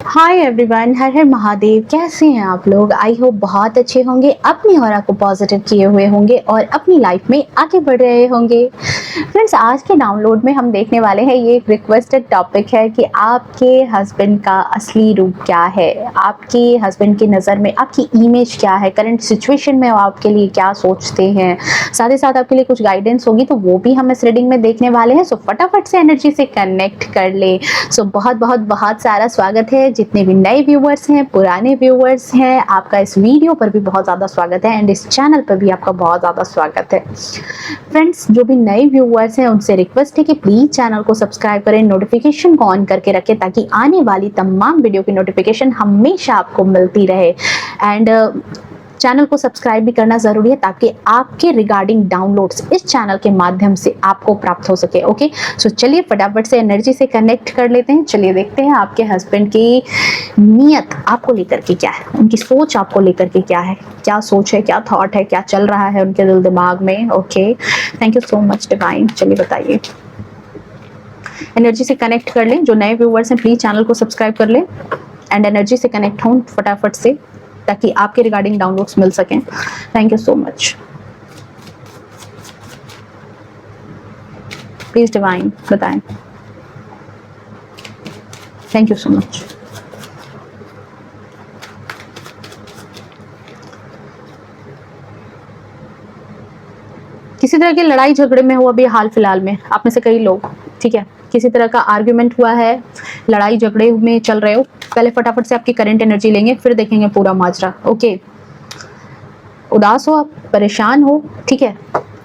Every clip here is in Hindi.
हाय एवरीवन, हर हर महादेव। कैसे हैं आप लोग? आई होप बहुत अच्छे होंगे, अपनी ऑरा को पॉजिटिव किए हुए होंगे और अपनी लाइफ में आगे बढ़ रहे होंगे। फ्रेंड्स, आज के डाउनलोड में हम देखने वाले हैं, ये एक रिक्वेस्टेड टॉपिक है कि आपके हस्बैंड का असली रूप क्या है, आपके हस्बैंड की नज़र में आपकी इमेज क्या है, करंट सिचुएशन में वो आपके लिए क्या सोचते हैं। साथ ही साथ आपके लिए कुछ गाइडेंस होगी तो वो भी हम इस रीडिंग में देखने वाले हैं। सो फटाफट से एनर्जी से कनेक्ट कर ले। सो बहुत बहुत बहुत सारा स्वागत है जितने भी नए व्यूवर्स हैं, पुराने व्यूवर्स हैं, आपका इस वीडियो पर भी बहुत ज़्यादा स्वागत है एंड इस चैनल पर भी आपका बहुत ज़्यादा स्वागत है। फ्रेंड्स, जो भी नए व्यूवर्स हैं उनसे रिक्वेस्ट है कि प्लीज़ चैनल को सब्सक्राइब करें, नोटिफिकेशन को ऑन करके रखें ताकि आने वाली तमाम वीडियो की नोटिफिकेशन हमेशा आपको मिलती रहे। एंड चैनल को सब्सक्राइब भी करना ज़रूरी है ताकि आपके रिगार्डिंग डाउनलोड्स इस चैनल के माध्यम से आपको प्राप्त हो सके। ओके, सो चलिए फटाफट से एनर्जी से कनेक्ट कर लेते हैं। चलिए देखते हैं आपके हस्बैंड की नीयत आपको लेकर के क्या है, उनकी सोच आपको लेकर के क्या है, क्या सोच है, क्या थॉट है, क्या चल रहा है उनके दिल दिमाग में। Okay, thank you so much divine. चलिए बताइए, एनर्जी से कनेक्ट कर लें। जो नए व्यूवर्स हैं प्लीज़ चैनल को सब्सक्राइब कर लें एंड एनर्जी से कनेक्ट हों फटाफट से ताकि आपके रिगार्डिंग डाउनलोड्स मिल सकें। Thank you so much. Please divine बताएं। Thank you so much. किसी तरह की लड़ाई झगड़े में हो अभी हाल फिलहाल में आप में से कई लोग, ठीक है, किसी तरह का आर्ग्यूमेंट हुआ है, लड़ाई झगड़े में चल रहे हो। पहले फटाफट से आपकी करंट एनर्जी लेंगे फिर देखेंगे पूरा माजरा। ओके, उदास हो आप, परेशान हो, ठीक है,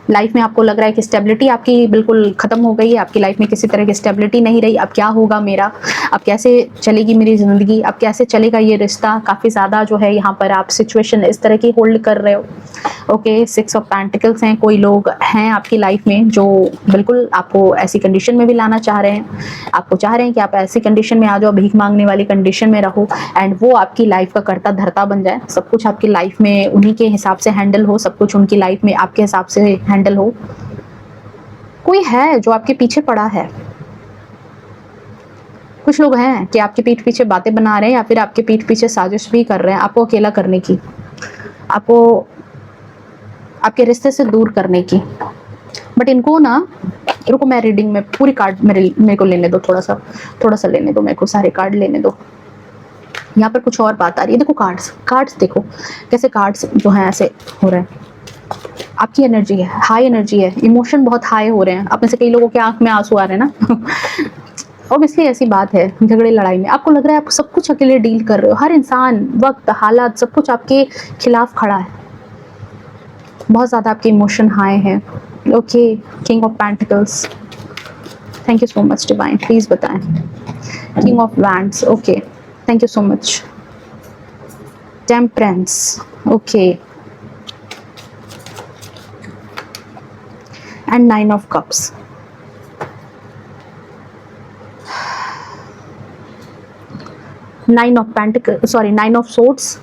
लाइफ में आपको लग रहा है कि स्टेबिलिटी आपकी बिल्कुल खत्म हो गई है, आपकी लाइफ में किसी तरह की स्टेबिलिटी नहीं रही। अब क्या होगा मेरा, अब कैसे चलेगी मेरी ज़िंदगी, अब कैसे चलेगा ये रिश्ता। काफ़ी ज़्यादा जो है यहाँ पर आप सिचुएशन इस तरह की होल्ड कर रहे हो। ओके, 6 ऑफ पेंटिकल्स हैं। कोई लोग हैं आपकी लाइफ में जो बिल्कुल आपको ऐसी कंडीशन में भी लाना चाह रहे हैं, आपको चाह रहे हैं कि आप ऐसी कंडीशन में आ जाओ, भीख मांगने वाली कंडीशन में रहो एंड वो आपकी लाइफ का करता धरता बन जाए। सब कुछ आपकी लाइफ में उन्हीं के हिसाब से हैंडल हो, सब कुछ उनकी लाइफ में आपके हिसाब से हैंडल हो। कोई है जो आपके पीछे पड़ा है। कुछ लोग हैं कि आपके पीठ पीछे बातें बना रहे हैं या फिर आपके पीठ पीछे साजिश भी कर रहे हैं आपको अकेला करने की, आपको आपके रिश्ते से दूर करने की। बट इनको ना, रुको मैं रीडिंग में पूरी कार्ड मेरे को लेने दो, थोड़ा सा लेने दो मेरे को, सारे कार्ड लेने दो। यहाँ पर कुछ और बात आ रही है। देखो कार्ड्स देखो कैसे कार्ड्स जो हैं ऐसे हो रहे हैं। आपकी एनर्जी है, हाई एनर्जी है, इमोशन बहुत हाई हो रहे हैं। आप में से कई लोगों के आंख में आंसू आ रहे हैं ना ऑब्वियसली ऐसी बात है। झगड़े लड़ाई में आपको लग रहा है आप सब कुछ अकेले डील कर रहे हो, हर इंसान, वक्त, हालात, सब कुछ आपके खिलाफ खड़ा है। बहुत ज़्यादा आपके इमोशन हाई हैं। Okay, king of pentacles, thank you so much divine, please बताएं। King of wands, okay, thank you so much. Temperance, okay, and 9 of cups. Nine of swords,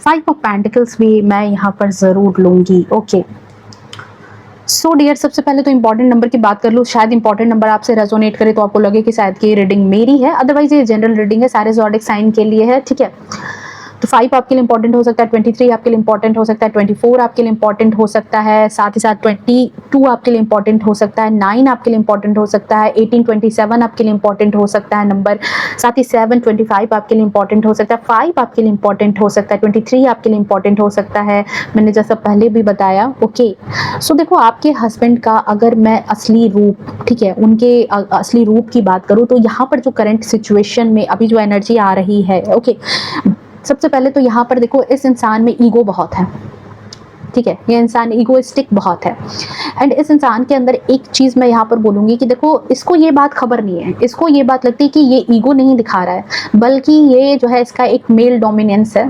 5 of pentacles भी मैं यहाँ पर ज़रूर लूँगी। ओके, सो डियर, सबसे पहले तो इंपॉर्टेंट नंबर की बात कर लूँ। शायद इंपॉर्टेंट नंबर आपसे रेजोनेट करे तो आपको लगे कि शायद की रीडिंग मेरी है, अदरवाइज ये जनरल रीडिंग है, सारे ज़ोडिक साइन के लिए है, ठीक है। तो 5 आपके लिए इंपॉर्टेंट हो सकता है, 23 आपके लिए इंपॉर्टेंट हो सकता है, 24 आपके लिए इंपॉर्टेंट हो सकता है, साथ ही साथ 22 आपके लिए इंपॉर्टेंट हो सकता है, 9 आपके लिए इंपॉर्टेंट हो सकता है, 18, 27 आपके लिए इंपॉर्टेंट हो सकता है नंबर, साथ ही 7, 25 आपके लिए इंपॉर्टेंट हो सकता है, 5 आपके लिए इंपॉर्टेंट हो सकता है, 23 आपके लिए इंपॉर्टेंट हो सकता है, मैंने जैसा पहले भी बताया। ओके, सो देखो आपके हस्बैंड का अगर मैं असली रूप, ठीक है, उनके असली रूप की बात करूँ तो यहाँ पर जो करंट सिचुएशन में अभी जो एनर्जी आ रही है, ओके, सबसे पहले तो यहाँ पर देखो इस इंसान में ईगो बहुत है, ठीक है, ये इंसान ईगोइस्टिक बहुत है एंड इस इंसान के अंदर एक चीज़ मैं यहाँ पर बोलूँगी कि देखो इसको ये बात खबर नहीं है, इसको ये बात लगती है कि ये ईगो नहीं दिखा रहा है बल्कि ये जो है इसका एक मेल डोमिनेंस है,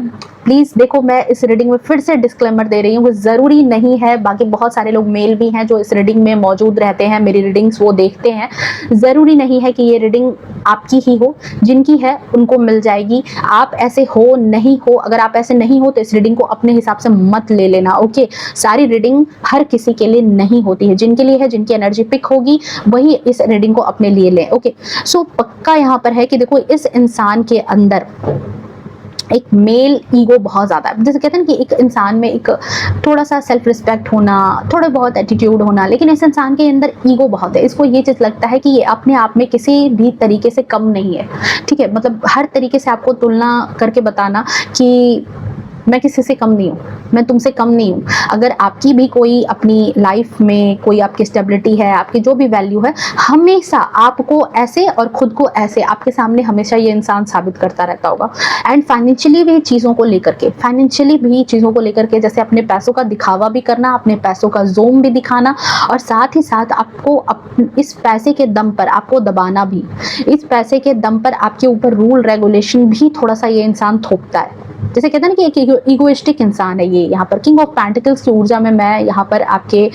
प्लीज देखो, मैं इस रीडिंग में फिर से डिस्क्लेमर दे रही हूँ, वो जरूरी नहीं है। बाकी बहुत सारे लोग मेल भी हैं जो इस रीडिंग में मौजूद रहते हैं, मेरी रीडिंग्स वो देखते हैं। जरूरी नहीं है कि ये रीडिंग आपकी ही हो, जिनकी है उनको मिल जाएगी। आप ऐसे हो नहीं हो, अगर आप ऐसे नहीं हो तो इस रीडिंग को अपने हिसाब से मत ले लेना, ओके। सारी रीडिंग हर किसी के लिए नहीं होती है, जिनके लिए है, जिनकी एनर्जी पिक होगी वही इस रीडिंग को अपने लिए लें, ओके। सो पक्का यहाँ पर है कि देखो, इस इंसान के अंदर एक मेल ईगो बहुत ज्यादा है। जैसे कहते हैं ना कि एक इंसान में एक थोड़ा सा सेल्फ रिस्पेक्ट होना, थोड़ा बहुत एटीट्यूड होना, लेकिन इस इंसान के अंदर ईगो बहुत है। इसको ये चीज लगता है कि ये अपने आप में किसी भी तरीके से कम नहीं है, ठीक है। मतलब हर तरीके से आपको तुलना करके बताना कि मैं किसी से कम नहीं हूँ, मैं तुमसे कम नहीं हूँ। अगर आपकी भी कोई अपनी लाइफ में कोई आपकी स्टेबिलिटी है, आपकी जो भी वैल्यू है, हमेशा आपको ऐसे और खुद को ऐसे आपके सामने हमेशा ये इंसान साबित करता रहता होगा। एंड फाइनेंशियली भी चीज़ों को लेकर के, जैसे अपने पैसों का दिखावा भी करना, अपने पैसों का जोम भी दिखाना, और साथ ही साथ आपको इस पैसे के दम पर आपको दबाना भी, इस पैसे के दम पर आपके ऊपर रूल रेगुलेशन भी थोड़ा सा ये इंसान थोपता है। जैसे कहते हैं ना कि एक इगोइस्टिक इंसान है ये। यहाँ पर किंग ऑफ पेंटिकल्स की ऊर्जा में मैं यहाँ पर आपके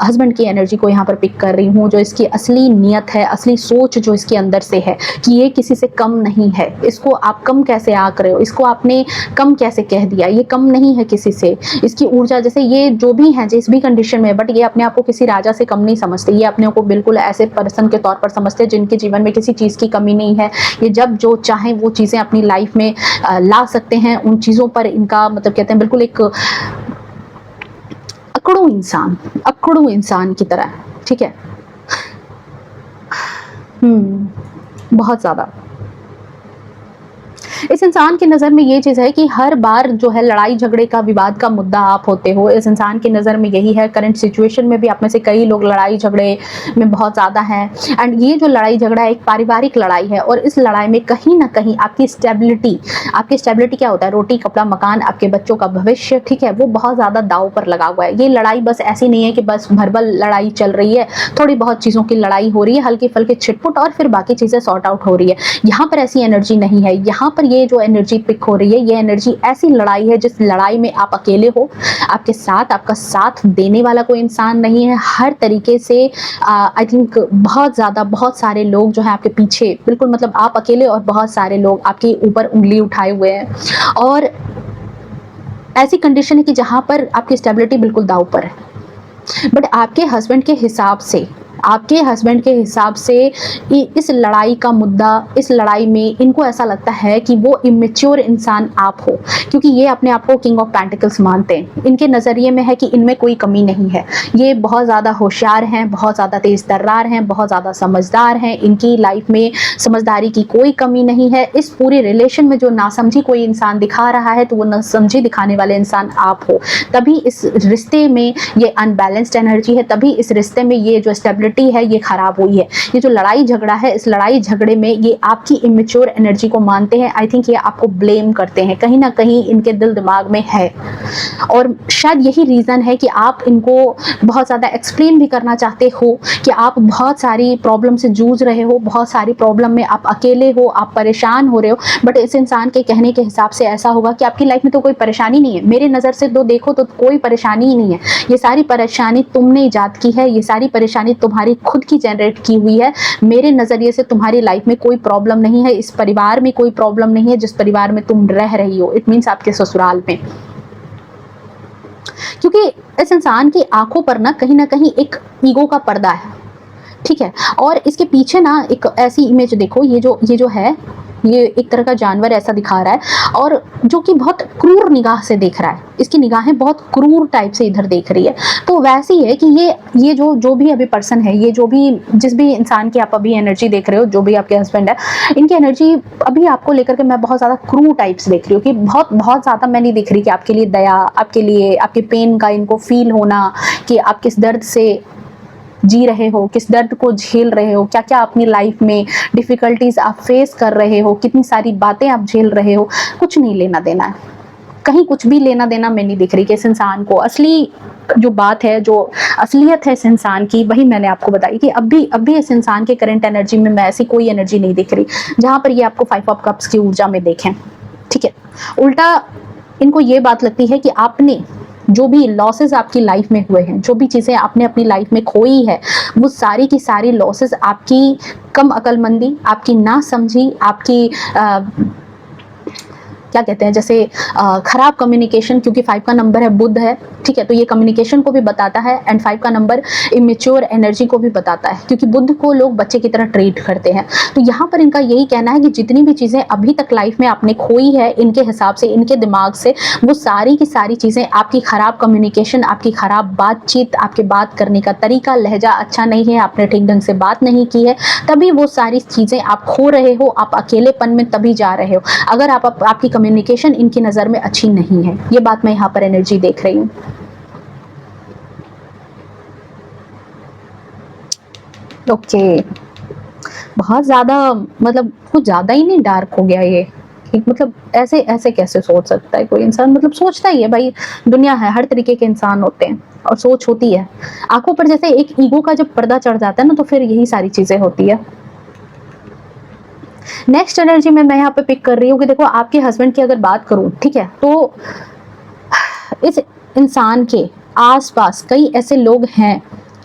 हस्बैंड की एनर्जी को यहाँ पर पिक कर रही हूँ, जो इसकी असली नियत है, असली सोच जो इसके अंदर से है कि ये किसी से कम नहीं है। इसको आप कम कैसे आंक रहे हो, इसको आपने कम कैसे कह दिया, ये कम नहीं है किसी से। इसकी ऊर्जा, जैसे ये जो भी है, जिस भी कंडीशन में, बट ये अपने आप को किसी राजा से कम नहीं समझते। ये अपने को बिल्कुल ऐसे पर्सन के तौर पर समझते हैं जिनके जीवन में किसी चीज़ की कमी नहीं है। ये जब जो चाहें वो चीज़ें अपनी लाइफ में ला सकते हैं। उन चीज़ों पर इनका मतलब कहते हैं बिल्कुल एक अकड़ू इंसान की तरह, ठीक है। बहुत ज़्यादा इस इंसान की नज़र में ये चीज़ है कि हर बार जो है लड़ाई झगड़े का, विवाद का मुद्दा आप होते हो। इस इंसान की नज़र में यही है। करंट सिचुएशन में भी आप में से कई लोग लड़ाई झगड़े में बहुत ज़्यादा हैं। एंड ये जो लड़ाई झगड़ा है एक पारिवारिक लड़ाई है, और इस लड़ाई में कहीं ना कहीं आपकी स्टेबिलिटी क्या होता है, रोटी कपड़ा मकान, आपके बच्चों का भविष्य, ठीक है, वो बहुत ज़्यादा दाव पर लगा हुआ है। ये लड़ाई बस ऐसी नहीं है कि बस भरबल लड़ाई चल रही है, थोड़ी बहुत चीज़ों की लड़ाई हो रही है, हल्के फुल्के छिटपुट, और फिर बाकी चीज़ें सॉर्ट आउट हो रही है। यहाँ पर ऐसी एनर्जी नहीं है। यहाँ पर ये जो एनर्जी पिक हो रही है, ये एनर्जी ऐसी लड़ाई है जिस लड़ाई में आप अकेले हो, आपके साथ आपका साथ देने वाला कोई इंसान नहीं है। हर तरीके से आई थिंक बहुत सारे लोग जो है आपके पीछे, बिल्कुल मतलब आप अकेले और बहुत सारे लोग आपके ऊपर उंगली उठाए हुए हैं। और ऐसी कंडीशन है कि जहां पर आपकी स्टेबिलिटी बिल्कुल दांव पर है। बट आपके हस्बैंड के हिसाब से इस लड़ाई का मुद्दा, इस लड़ाई में इनको ऐसा लगता है कि वो इमेच्योर इंसान आप हो, क्योंकि ये अपने आप को किंग ऑफ पेंटिकल्स मानते हैं। इनके नज़रिए में है कि इनमें कोई कमी नहीं है। ये बहुत ज़्यादा होशियार हैं, बहुत ज़्यादा तेज़ तर्रार हैं, बहुत ज़्यादा समझदार हैं। इनकी लाइफ में समझदारी की कोई कमी नहीं है। इस पूरे रिलेशन में जो नासमझी कोई इंसान दिखा रहा है, तो वो नासमझी दिखाने वाले इंसान आप हो। तभी इस रिश्ते में ये अनबैलेंस्ड एनर्जी है, तभी इस रिश्ते में ये जो स्टेबिलिटी है ये खराब हुई है। ये जो लड़ाई झगड़ा है, इस लड़ाई झगड़े में ये आपकी इमेच्योर एनर्जी को मानते हैं। आई थिंक ये आपको ब्लेम करते हैं, कहीं ना कहीं इनके दिल दिमाग में है। और शायद यही रीज़न है कि आप इनको बहुत ज़्यादा एक्सप्लेन भी करना चाहते हो कि आप बहुत सारी प्रॉब्लम से जूझ रहे हो, बहुत सारी प्रॉब्लम में आप अकेले हो, आप परेशान हो रहे हो। बट इस इंसान के कहने के हिसाब से ऐसा होगा कि आपकी लाइफ में तो कोई परेशानी नहीं है। मेरे नज़र से तो देखो तो कोई परेशानी ही नहीं है। ये सारी परेशानी तुमने ईजाद की है, ये सारी परेशानी तुम्हारी खुद की जनरेट की हुई है। मेरे नज़रिए से तुम्हारी लाइफ में कोई प्रॉब्लम नहीं है, इस परिवार में कोई प्रॉब्लम नहीं है जिस परिवार में तुम रह रही हो। इट मीन्स आपके ससुराल में। क्योंकि इस इंसान की आंखों पर ना कहीं एक ईगो का पर्दा है, ठीक है। और इसके पीछे ना एक ऐसी इमेज देखो, ये जो है, ये एक तरह का जानवर ऐसा दिखा रहा है, और जो कि बहुत क्रूर निगाह से देख रहा है। इसकी निगाहें बहुत क्रूर टाइप से इधर देख रही है। तो वैसे ही है कि ये जो भी अभी पर्सन है, ये जिस भी इंसान की आप अभी एनर्जी देख रहे हो, जो भी आपके हस्बैंड है, इनकी एनर्जी अभी आपको लेकर के मैं बहुत ज़्यादा क्रूर टाइप से देख रही हूँ कि बहुत ज़्यादा मैं नहीं देख रही कि आपके लिए दया, आपके लिए आपके पेन का इनको फील होना, कि आप किस दर्द से जी रहे हो, किस दर्द को झेल रहे हो, क्या क्या अपनी लाइफ में डिफ़िकल्टीज आप फेस कर रहे हो, कितनी सारी बातें आप झेल रहे हो। कुछ नहीं लेना देना है, कहीं कुछ भी लेना देना मैं नहीं दिख रही कि इस इंसान को असली जो बात है, जो असलियत है इस इंसान की, वही मैंने आपको बताई कि अब भी इस इंसान के करंट एनर्जी में मैं ऐसी कोई एनर्जी नहीं दिख रही जहाँ पर ये आपको 5 ऑफ कप्स की ऊर्जा में देखें, ठीक है। उल्टा इनको ये बात लगती है कि आपने जो भी लॉसेस आपकी लाइफ में हुए हैं, जो भी चीज़ें आपने अपनी लाइफ में खोई है, वो सारी की सारी लॉसेस आपकी कम अकलमंदी, आपकी ना समझी, आपकी क्या कहते हैं, जैसे खराब कम्युनिकेशन, क्योंकि 5 का नंबर है, बुध है, ठीक है, तो ये कम्युनिकेशन को भी बताता है। एंड 5 का नंबर इमेच्योर एनर्जी को भी बताता है, क्योंकि बुध को लोग बच्चे की तरह ट्रीट करते हैं। तो यहाँ पर इनका यही कहना है कि जितनी भी चीज़ें अभी तक लाइफ में आपने खोई है, इनके हिसाब से, इनके दिमाग से, वो सारी की सारी चीज़ें आपकी खराब कम्युनिकेशन, आपकी खराब बातचीत, आपके बात करने का तरीका, लहजा अच्छा नहीं है, आपने ठीक ढंग से बात नहीं की है, तभी वो सारी चीज़ें आप खो रहे हो, आप अकेलेपन में तभी जा रहे हो, अगर आपकी कम्युनिकेशन इनकी नज़र में अच्छी नहीं है। ये बात मैं यहाँ पर एनर्जी देख रही हूँ। ओके, बहुत ज़्यादा, मतलब कुछ ज़्यादा ही नहीं डार्क हो गया ये, कि मतलब ऐसे ऐसे कैसे सोच सकता है कोई इंसान, मतलब सोचता ही है भाई, दुनिया है, हर तरीके के इंसान होते हैं और सोच होती है। आंखों पर जैसे एक ईगो का जब पर्दा चढ़ जाता है ना, तो फिर यही सारी चीज़ें होती है। नेक्स्ट एनर्जी में मैं यहाँ पे पिक कर रही हूँ कि देखो, आपके हस्बैंड की अगर बात करूँ, ठीक है, तो इस इंसान के आसपास कई ऐसे लोग हैं,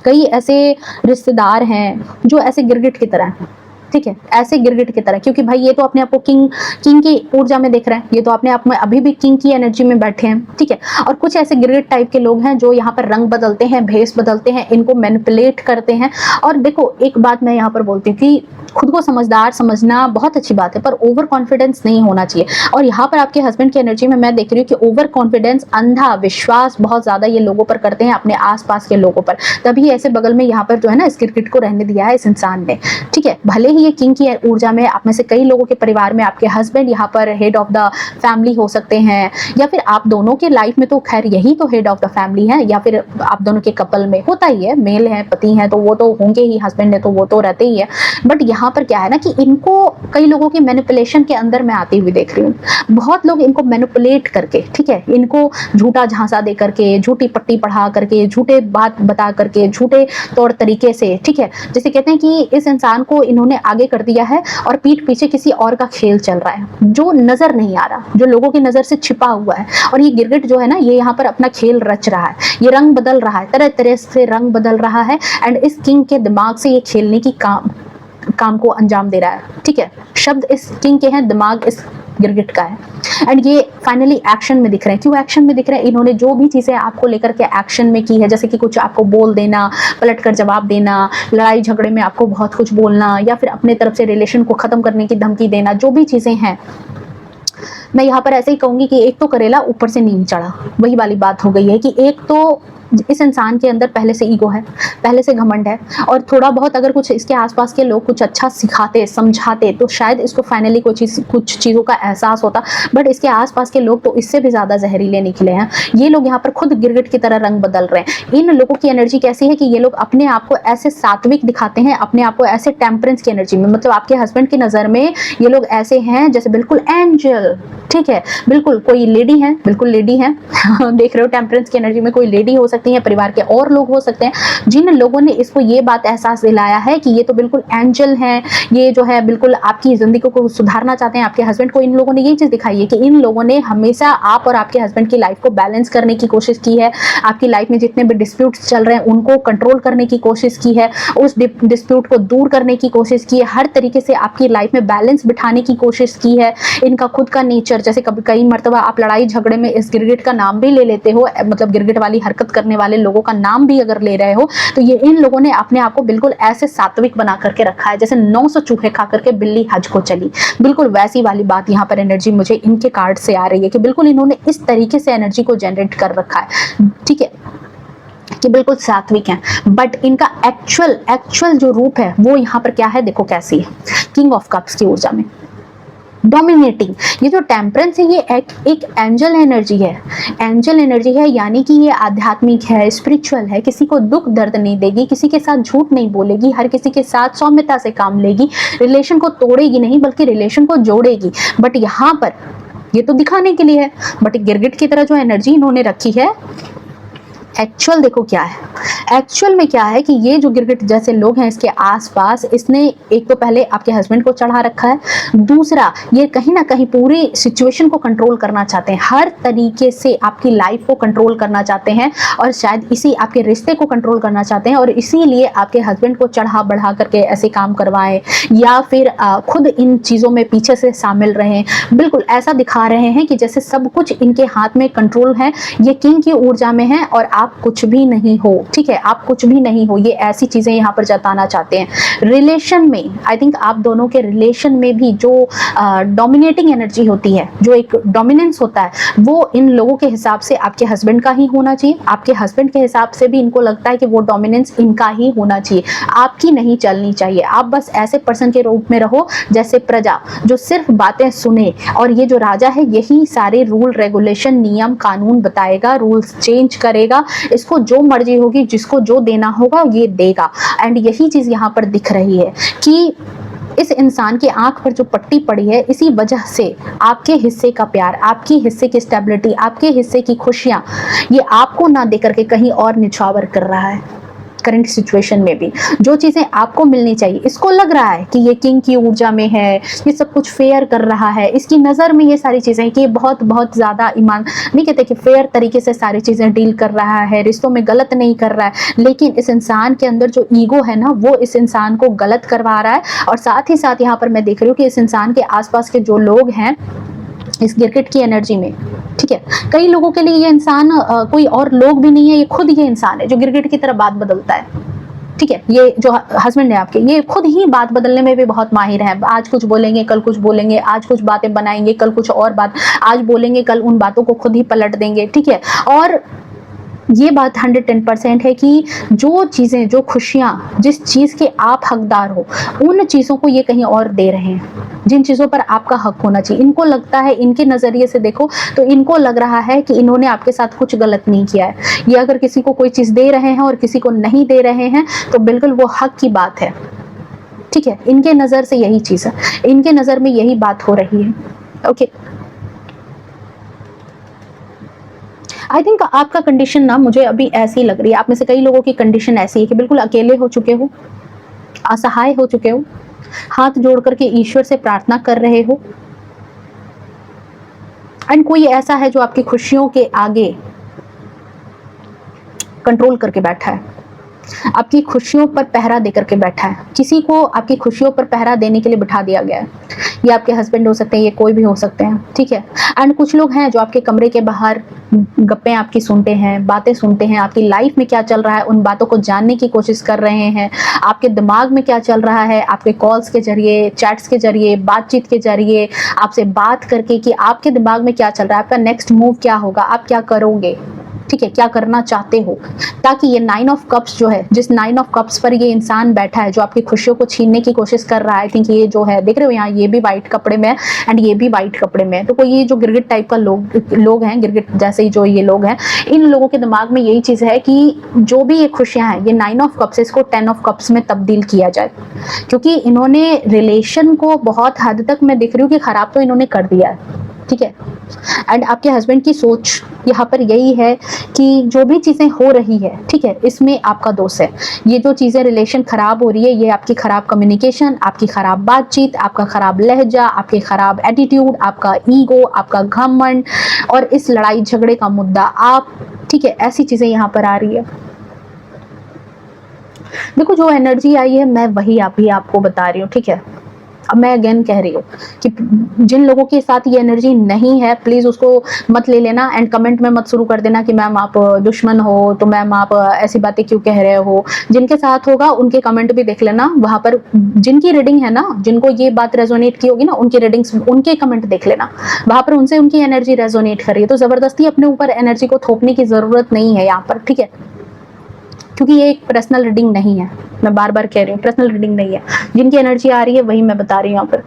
कई ऐसे रिश्तेदार हैं जो ऐसे गिरगिट की तरह हैं, ठीक है, ऐसे गिरगिट की तरह, क्योंकि भाई ये तो अपने आप को किंग किंग की ऊर्जा में देख रहे हैं, ये तो अपने आप में अभी भी किंग की एनर्जी में बैठे हैं, ठीक है। और कुछ ऐसे गिरगिट टाइप के लोग हैं जो यहाँ पर रंग बदलते हैं, भेष बदलते हैं, इनको मैनिपुलेट करते हैं। और देखो, एक बात मैं यहाँ पर बोलती हूँ कि खुद को समझदार समझना बहुत अच्छी बात है, पर ओवर कॉन्फिडेंस नहीं होना चाहिए। और यहाँ पर आपके हस्बैंड की एनर्जी में मैं देख रही हूँ कि ओवर कॉन्फिडेंस, अंधा विश्वास बहुत ज्यादा ये लोगों पर करते हैं, अपने आसपास के लोगों पर, तभी ऐसे बगल में यहाँ पर जो है ना, इस गिरगिट को रहने दिया है इस इंसान ने, ठीक है। भले ही ये किंग की ऊर्जा में, आप में से कई लोगों के परिवार में आपके हस्बैंड यहाँ पर हेड ऑफ द फैमिली हो सकते हैं, या फिर आप दोनों के लाइफ में तो खैर यही तो हेड ऑफ द फैमिली है, या फिर आप दोनों के कपल में होता ही है, मेल है, पति है, तो वो तो होंगे ही, हस्बैंड है तो वो तो रहते ही है। बट यहाँ पर क्या है ना कि इनको कई लोगों की मैनिपुलेशन के अंदर मैं आती हुई देख रही हूँ। बहुत लोग इनको मैनिपुलेट करके, ठीक है, इनको झूठा झांसा दे करके, झूठी पट्टी पढ़ा करके, झूठे बात बता करके, झूठे तौर तरीके से, ठीक है, जैसे कहते हैं कि इस इंसान को इन्होंने आगे कर दिया है और पीठ पीछे किसी और का खेल चल रहा है, जो नजर नहीं आ रहा, जो लोगों की नजर से छिपा हुआ है। और ये गिरगिट जो है ना, ये यहाँ पर अपना खेल रच रहा है, ये रंग बदल रहा है, तरह तरह से रंग बदल रहा है, एंड इस किंग के दिमाग से ये खेलने की काम को अंजाम दे रहा है, ठीक है। शब्द इस किंग के हैं, दिमाग इस गिरगिट का है। एंड ये फाइनली एक्शन में दिख रहे हैं। क्यों एक्शन में दिख रहे हैं? इन्होंने जो भी चीजें आपको लेकर के एक्शन में की है, जैसे कि कुछ आपको बोल देना, पलट कर जवाब देना, लड़ाई झगड़े में आपको बहुत कुछ बोलना, या फिर अपने तरफ से रिलेशन को खत्म करने की धमकी देना, जो भी चीजें हैं, मैं यहाँ पर ऐसे ही कहूंगी कि एक तो करेला ऊपर से नीम चढ़ा, वही वाली बात हो गई है कि एक तो इस इंसान के अंदर पहले से ईगो है, पहले से घमंड है, और थोड़ा बहुत अगर कुछ इसके आसपास के लोग कुछ अच्छा सिखाते, समझाते, तो शायद इसको फाइनली कुछ चीज़ों का एहसास होता। बट इसके आसपास के लोग तो इससे भी ज़्यादा जहरीले निकले हैं। ये लोग यहाँ पर खुद गिरगिट की तरह रंग बदल रहे हैं। इन लोगों की एनर्जी कैसी है कि ये लोग अपने आप को ऐसे सात्विक दिखाते हैं, अपने आप को ऐसे टेम्परेंस की एनर्जी में, मतलब आपके हस्बैंड की नज़र में ये लोग ऐसे हैं जैसे बिल्कुल एंजल, ठीक है, बिल्कुल कोई लेडी है, बिल्कुल लेडी है देख रहे हो, टेम्परेंस की एनर्जी में कोई लेडी हो सकती है, परिवार के और लोग हो सकते हैं, जिन लोगों ने इसको ये बात एहसास दिलाया है कि ये तो बिल्कुल एंजल हैं, ये जो है बिल्कुल आपकी जिंदगी को सुधारना चाहते हैं। आपके हस्बैंड को इन लोगों ने ये चीज दिखाई है कि इन लोगों ने हमेशा आप और आपके हस्बैंड की लाइफ को बैलेंस करने की कोशिश की है, आपकी लाइफ में जितने भी डिस्प्यूट्स चल रहे हैं उनको कंट्रोल करने की कोशिश की है, उस डिस्प्यूट को दूर करने की कोशिश की है, हर तरीके से आपकी लाइफ में बैलेंस बिठाने की कोशिश की है। इनका खुद का नेचर, जैसे कभी कई मरतबा आप लड़ाई झगड़े में इस गिरगिट का नाम भी ले लेते हो, मतलब गिरगिट वाली हरकत करने वाले लोगों का नाम भी अगर ले रहे हो, तो ये इन लोगों ने अपने आप को बिल्कुल ऐसे सात्विक बना करके रखा है जैसे 900 चूहे खा करके बिल्ली हज को चली, बिल्कुल वैसी वाली बात यहाँ पर एनर्जी मुझे इनके कार्ड से आ रही है कि बिल्कुल इन्होंने इस तरीके से एनर्जी को जनरेट कर रखा है, ठीक है, कि बिल्कुल सात्विक हैं। बट इनका एक्चुअल जो रूप है वो यहाँ पर क्या है, देखो कैसी है, किंग ऑफ कप्स की ऊर्जा में डोमिनेटिंग। ये जो टेम्परेंस है ये एक एंजल एनर्जी है, एंजल एनर्जी है, यानी कि ये आध्यात्मिक है, स्पिरिचुअल है, किसी को दुख दर्द नहीं देगी, किसी के साथ झूठ नहीं बोलेगी, हर किसी के साथ सौम्यता से काम लेगी, रिलेशन को तोड़ेगी नहीं बल्कि रिलेशन को जोड़ेगी। बट यहाँ पर ये तो दिखाने के लिए है, बट गिरगिट की तरह जो एनर्जी इन्होंने रखी है एक्चुअल देखो क्या है, एक्चुअल में क्या है कि ये जो गिरगिट जैसे लोग हैं इसके आसपास, इसने एक तो पहले आपके हस्बैंड को चढ़ा रखा है, दूसरा ये कहीं ना कहीं पूरी सिचुएशन को कंट्रोल करना चाहते हैं, हर तरीके से आपकी लाइफ को कंट्रोल करना चाहते हैं और शायद इसी आपके रिश्ते को कंट्रोल करना चाहते हैं और इसीलिए आपके हस्बैंड को चढ़ा बढ़ा करके ऐसे काम करवाएं या फिर खुद इन चीज़ों में पीछे से शामिल रहें। बिल्कुल ऐसा दिखा रहे हैं कि जैसे सब कुछ इनके हाथ में कंट्रोल है, ये किंग की ऊर्जा में है और आप कुछ भी नहीं हो, ठीक है, आप कुछ भी नहीं हो, ये ऐसी चीजें यहाँ पर जताना चाहते हैं। रिलेशन में आई थिंक आप दोनों के रिलेशन में भी जो डोमिनेटिंग एनर्जी होती है, जो एक डोमिनेंस होता है, वो इन लोगों के हिसाब से आपके हस्बैंड का ही होना चाहिए, आपके हस्बैंड के हिसाब से भी इनको लगता है कि वो डोमिनेंस इनका ही होना चाहिए, आपकी नहीं चलनी चाहिए। आप बस ऐसे पर्सन के रूप में रहो जैसे प्रजा, जो सिर्फ बातें सुने, और ये जो राजा है यही सारे रूल रेगुलेशन नियम कानून बताएगा, रूल्स चेंज करेगा, इसको जो मर्जी होगी, जिसको जो देना होगा ये देगा। एंड यही चीज यहाँ पर दिख रही है कि इस इंसान की आंख पर जो पट्टी पड़ी है, इसी वजह से आपके हिस्से का प्यार, आपकी हिस्से की स्टेबिलिटी, आपके हिस्से की खुशियां, ये आपको ना देकर के कहीं और निछावर कर रहा है। करंट सिचुएशन में भी जो चीजें आपको मिलनी चाहिए, इसको लग रहा है कि ये किंग की ऊर्जा में है, ये सब कुछ फेयर कर रहा है, इसकी नजर में ये सारी चीजें कि ये बहुत बहुत ज्यादा ईमान नहीं कहते कि फेयर तरीके से सारी चीजें डील कर रहा है, रिश्तों में गलत नहीं कर रहा है, लेकिन इस इंसान के अंदर जो ईगो है ना, वो इस इंसान को गलत करवा रहा है। और साथ ही साथ यहाँ पर मैं देख रही हूँ कि इस इंसान के आसपास के जो लोग हैं इस गिरगिट की एनर्जी में, ठीक है, कई लोगों के लिए ये इंसान कोई और लोग भी नहीं है, ये खुद ये इंसान है जो गिरगिट की तरह बात बदलता है। ठीक है, ये जो हस्बैंड है आपके, ये खुद ही बात बदलने में भी बहुत माहिर है। आज कुछ बोलेंगे कल कुछ बोलेंगे, आज कुछ बातें बनाएंगे कल कुछ और बात, आज बोलेंगे कल उन बातों को खुद ही पलट देंगे। ठीक है, और ये बात 110% है कि जो चीज़ें, जो खुशियाँ, जिस चीज़ के आप हकदार हो, उन चीज़ों को ये कहीं और दे रहे हैं, जिन चीज़ों पर आपका हक होना चाहिए। इनको लगता है, इनके नज़रिए से देखो तो इनको लग रहा है कि इन्होंने आपके साथ कुछ गलत नहीं किया है। ये अगर किसी को कोई चीज़ दे रहे हैं और किसी को नहीं दे रहे हैं तो बिल्कुल वो हक की बात है। ठीक है, इनके नज़र से यही चीज़ है, इनके नज़र में यही बात हो रही है। ओके, आई थिंक आपका कंडीशन ना मुझे अभी ऐसी लग रही है, आप में से कई लोगों की कंडीशन ऐसी है कि बिल्कुल अकेले हो चुके हो, असहाय हो चुके हो, हाथ जोड़ करके ईश्वर से प्रार्थना कर रहे हो, एंड कोई ऐसा है जो आपकी खुशियों के आगे कंट्रोल करके बैठा है, आपकी खुशियों पर पहरा देकर के बैठा है। किसी को आपकी खुशियों पर पहरा देने के लिए बिठा दिया गया है। ये आपके हस्बैंड हो सकते हैं, ये कोई भी हो सकते हैं। ठीक है, एंड कुछ लोग हैं जो आपके कमरे के बाहर गप्पे आपकी सुनते हैं, बातें सुनते हैं, आपकी लाइफ में क्या चल रहा है उन बातों को जानने की कोशिश कर रहे हैं, आपके दिमाग में क्या चल रहा है, आपके कॉल्स के जरिए, चैट्स के जरिए, बातचीत के जरिए, आपसे बात करके कि आपके दिमाग में क्या चल रहा है, आपका नेक्स्ट मूव क्या होगा, आप क्या करोगे, ठीक है, क्या करना चाहते हो, ताकि ये 9 ऑफ कप्स जो है, जिस 9 ऑफ कप्स पर ये इंसान बैठा है जो आपकी खुशियों को छीनने की कोशिश कर रहा है। आई थिंक ये जो है, देख रहे हो यहाँ, ये भी वाइट कपड़े में है एंड ये भी वाइट कपड़े में है। तो कोई ये जो गिरगिट टाइप का लोग हैं, गिरगिट जैसे ही जो ये लोग हैं, इन लोगों के दिमाग में यही चीज़ है कि जो भी ये खुशियाँ हैं, ये 9 ऑफ कप्स, इसको 10 ऑफ कप्स में तब्दील किया जाए, क्योंकि इन्होंने रिलेशन को बहुत हद तक मैं देख रही हूँ कि खराब तो इन्होंने कर दिया है। ठीक है, एंड आपके हस्बैंड की सोच यहाँ पर यही है कि जो भी चीज़ें हो रही है, ठीक है, इसमें आपका दोष है। ये जो चीज़ें रिलेशन खराब हो रही है, ये आपकी खराब कम्युनिकेशन, आपकी खराब बातचीत, आपका खराब लहजा, आपके खराब एटीट्यूड, आपका ईगो, आपका घमंड और इस लड़ाई झगड़े का मुद्दा आप, ठीक है, ऐसी चीज़ें यहाँ पर आ रही है। देखो, जो एनर्जी आई है मैं वही अभी आपको बता रही हूँ। ठीक है, अब मैं अगेन कह रही हूँ कि जिन लोगों के साथ ये एनर्जी नहीं है, प्लीज़ उसको मत ले लेना एंड कमेंट में मत शुरू कर देना कि मैम आप दुश्मन हो, तो मैम आप ऐसी बातें क्यों कह रहे हो। जिनके साथ होगा उनके कमेंट भी देख लेना, वहाँ पर जिनकी रीडिंग है ना, जिनको ये बात रेजोनेट की होगी ना, उनकी रीडिंग्स, उनके कमेंट देख लेना, वहाँ पर उनसे उनकी एनर्जी रेजोनेट कर रही है। तो ज़बरदस्ती अपने ऊपर एनर्जी को थोपने की ज़रूरत नहीं है यहाँ पर। ठीक है, क्योंकि ये एक पर्सनल रीडिंग नहीं है, मैं बार बार कह रही हूँ, पर्सनल रीडिंग नहीं है। जिनकी एनर्जी आ रही है वही मैं बता रही हूँ। यहाँ पर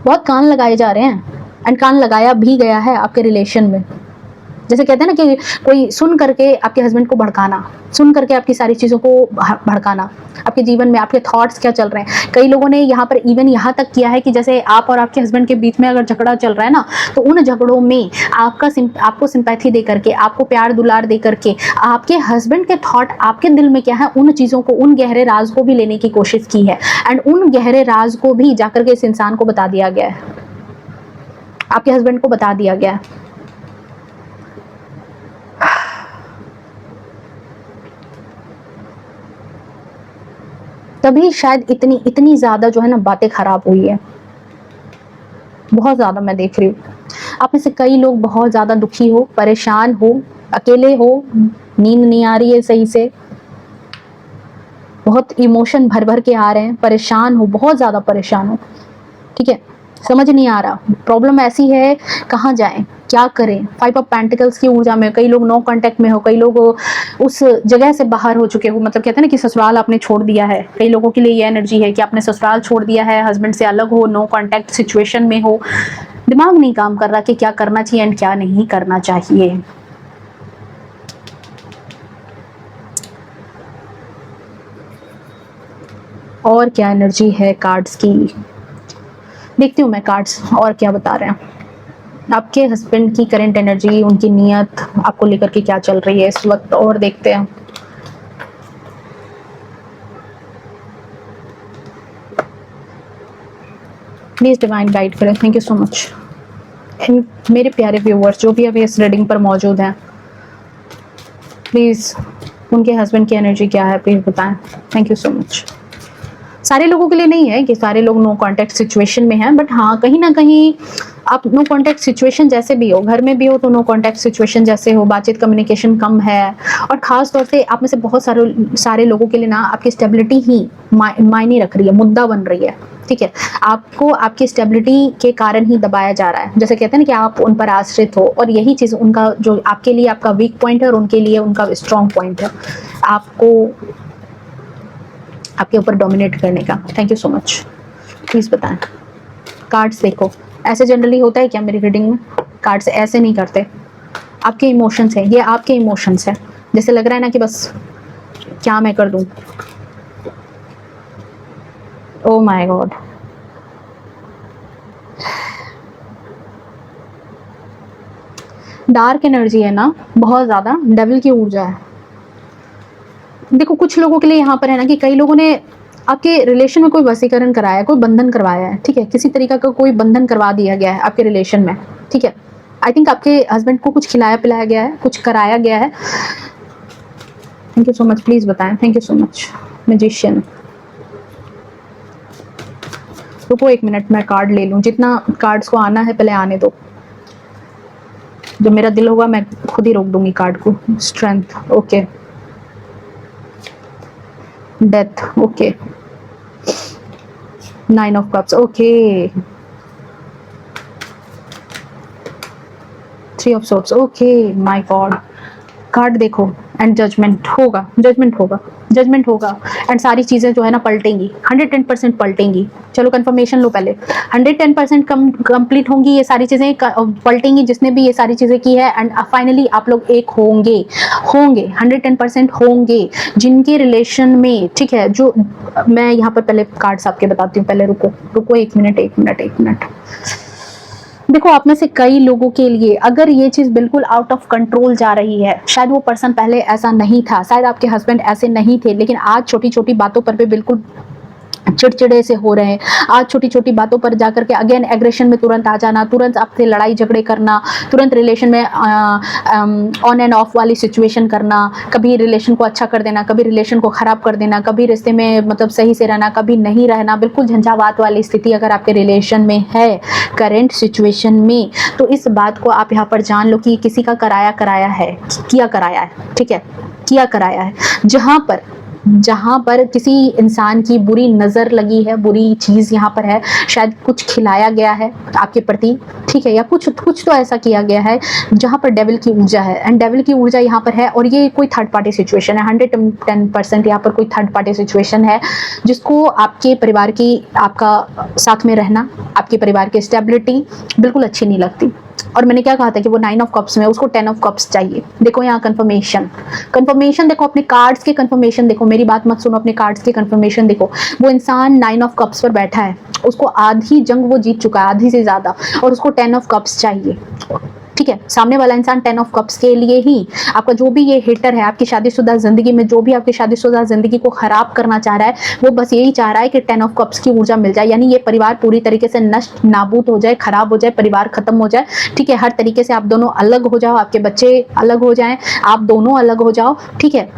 बहुत कान लगाए जा रहे हैं एंड कान लगाया भी गया है आपके रिलेशन में। जैसे कहते हैं ना कि कोई सुन करके आपके हस्बैंड को भड़काना, सुन करके आपकी सारी चीज़ों को भड़काना, आपके जीवन में आपके थॉट्स क्या चल रहे हैं। कई लोगों ने यहाँ पर इवन यहाँ तक किया है कि जैसे आप और आपके हस्बैंड के बीच में अगर झगड़ा चल रहा है ना, तो उन झगड़ों में आपको सिंपैथी दे करके, आपको प्यार दुलार दे करके, आपके हस्बैंड के थॉट आपके दिल में क्या है, उन चीज़ों को, उन गहरे राज को भी लेने की कोशिश की है। एंड उन गहरे राज को भी जाकर के इस इंसान को बता दिया गया है, आपके हस्बैंड को बता दिया गया है। तभी शायद इतनी ज्यादा जो है ना बातें खराब हुई है, बहुत ज्यादा मैं देख रही हूँ। आप में से कई लोग बहुत ज्यादा दुखी हो, परेशान हो, अकेले हो, नींद नहीं आ रही है सही से, बहुत इमोशन भर भर के आ रहे हैं, परेशान हो, बहुत ज्यादा परेशान हो, ठीक है, समझ नहीं आ रहा, प्रॉब्लम ऐसी है, कहाँ जाएं, क्या करें। 5 ऑफ पेंटिकल्स की ऊर्जा में कई लोग नो कांटेक्ट में हो, कई लोग उस जगह से बाहर हो चुके हो, मतलब कहते हैं ना कि ससुराल आपने छोड़ दिया है। कई लोगों के लिए ये एनर्जी है कि आपने ससुराल छोड़ दिया है, हस्बैंड से अलग हो, नो कांटेक्ट सिचुएशन में हो, दिमाग नहीं काम कर रहा कि क्या करना चाहिए एंड क्या नहीं करना चाहिए। और क्या एनर्जी है कार्ड्स की, देखती हूँ मैं कार्ड्स और क्या बता रहे हैं। आपके हस्बैंड की करंट एनर्जी, उनकी नीयत आपको लेकर के क्या चल रही है इस वक्त, और देखते हैं। प्लीज डिवाइन गाइड करें, थैंक यू सो मच। मेरे प्यारे व्यूअर्स जो भी अभी इस रीडिंग पर मौजूद हैं, प्लीज उनके हस्बैंड की एनर्जी क्या है प्लीज बताएं, थैंक यू सो मच। सारे लोगों के लिए नहीं है कि सारे लोग नो कांटेक्ट सिचुएशन में हैं, बट हाँ कहीं ना कहीं आप नो कांटेक्ट सिचुएशन जैसे भी हो, घर में भी हो तो नो कांटेक्ट सिचुएशन जैसे हो, बातचीत कम्युनिकेशन कम है, और खास तौर से आप में से बहुत सारे लोगों के लिए ना आपकी स्टेबिलिटी ही मायने रख रही है, मुद्दा बन रही है, ठीक है। आपको आपकी स्टेबिलिटी के कारण ही दबाया जा रहा है, जैसे कहते हैं ना कि आप उन पर आश्रित हो, और यही चीज़ उनका जो आपके लिए आपका वीक पॉइंट है और उनके लिए उनका स्ट्रॉन्ग पॉइंट है, आपको आपके ऊपर डोमिनेट करने का। Thank you so much, please बताएं। कार्ड्स देखो, ऐसे जनरली होता है क्या मेरी रीडिंग में? कार्ड्स ऐसे नहीं करते, आपके इमोशंस हैं, ये आपके इमोशंस हैं, जैसे लग रहा है ना कि बस क्या मैं कर दूं। Oh my God, dark energy है ना, बहुत ज़्यादा डेविल की ऊर्जा है। देखो कुछ लोगों के लिए यहाँ पर है ना कि कई लोगों ने आपके रिलेशन में कोई वशीकरण कराया है, कोई बंधन करवाया है, ठीक है, किसी तरीका का कोई बंधन करवा दिया गया है आपके रिलेशन में, ठीक है। आई थिंक आपके हस्बैंड को कुछ खिलाया पिलाया गया है, कुछ कराया गया है। Thank you so much, please बताएं, thank you so much. Magician, रुको एक मिनट, मैं कार्ड ले लूं, जितना कार्ड्स को आना है पहले आने दो, जो मेरा दिल होगा मैं खुद ही रोक दूंगी कार्ड को। Strength, okay, death, okay, 9 of cups, okay, 3 of swords, okay, my God. Card देखो, एंड जजमेंट होगा, जजमेंट होगा, जजमेंट होगा, एंड सारी चीज़ें जो है ना पलटेंगी, 110% पलटेंगी। चलो कंफर्मेशन लो पहले, 110% कंप्लीट होंगी ये सारी चीज़ें, पलटेंगी जिसने भी ये सारी चीज़ें की है, एंड फाइनली आप लोग एक होंगे, 110% होंगे जिनके रिलेशन में, ठीक है। जो मैं यहाँ पर पहले कार्ड्स आपके बताती हूँ, पहले रुको एक मिनट। देखो आप में से कई लोगों के लिए अगर ये चीज़ बिल्कुल आउट ऑफ कंट्रोल जा रही है, शायद वो पर्सन पहले ऐसा नहीं था, शायद आपके हस्बैंड ऐसे नहीं थे, लेकिन आज छोटी छोटी बातों पर भी बिल्कुल चिड़चिड़े से हो रहे हैं। आज छोटी छोटी बातों पर जाकर के अगेन एग्रेशन में तुरंत आ जाना, तुरंत आपसे लड़ाई झगड़े करना, तुरंत रिलेशन में ऑन एंड ऑफ वाली सिचुएशन करना, कभी रिलेशन को अच्छा कर देना, कभी रिलेशन को ख़राब कर देना, कभी रिश्ते में मतलब सही से रहना, कभी नहीं रहना, बिल्कुल झंझावात वाली स्थिति अगर आपके रिलेशन में है करेंट सिचुएशन में, तो इस बात को आप यहाँ पर जान लो कि किसी का कराया है, किया कराया है, ठीक है, किया कराया है। जहाँ पर किसी इंसान की बुरी नज़र लगी है, बुरी चीज़ यहाँ पर है, शायद कुछ खिलाया गया है आपके प्रति, ठीक है, या कुछ तो ऐसा किया गया है जहाँ पर डेविल की ऊर्जा है, एंड डेविल की ऊर्जा यहाँ पर है, और ये कोई थर्ड पार्टी सिचुएशन है, 110% यहाँ पर कोई थर्ड पार्टी सिचुएशन है जिसको आपके परिवार की, आपका साथ में रहना, आपके परिवार की स्टेबिलिटी बिल्कुल अच्छी नहीं लगती। और मैंने क्या कहा था कि वो 9 ऑफ कप्स में, उसको 10 ऑफ कप्स चाहिए। देखो यहाँ कंफर्मेशन, कंफर्मेशन देखो, अपने कार्ड्स के कंफर्मेशन देखो, मेरी बात मत सुनो, अपने कार्ड्स के कंफर्मेशन देखो। वो इंसान 9 ऑफ कप्स पर बैठा है, उसको आधी जंग वो जीत चुका है, आधी से ज्यादा, और उसको 10 ऑफ कप्स चाहिए। ठीक है, सामने वाला इंसान 10 ऑफ कप्स के लिए ही, आपका जो भी ये हिटर है आपकी शादीशुदा जिंदगी में, जो भी आपकी शादीशुदा जिंदगी को खराब करना चाह रहा है, वो बस यही चाह रहा है कि 10 ऑफ कप्स की ऊर्जा मिल जाए, यानी ये परिवार पूरी तरीके से नष्ट नाबूद हो जाए, खराब हो जाए, परिवार खत्म हो जाए। ठीक है, हर तरीके से आप दोनों अलग हो जाओ, आपके बच्चे अलग हो जाएं, आप दोनों अलग हो जाओ। ठीक है,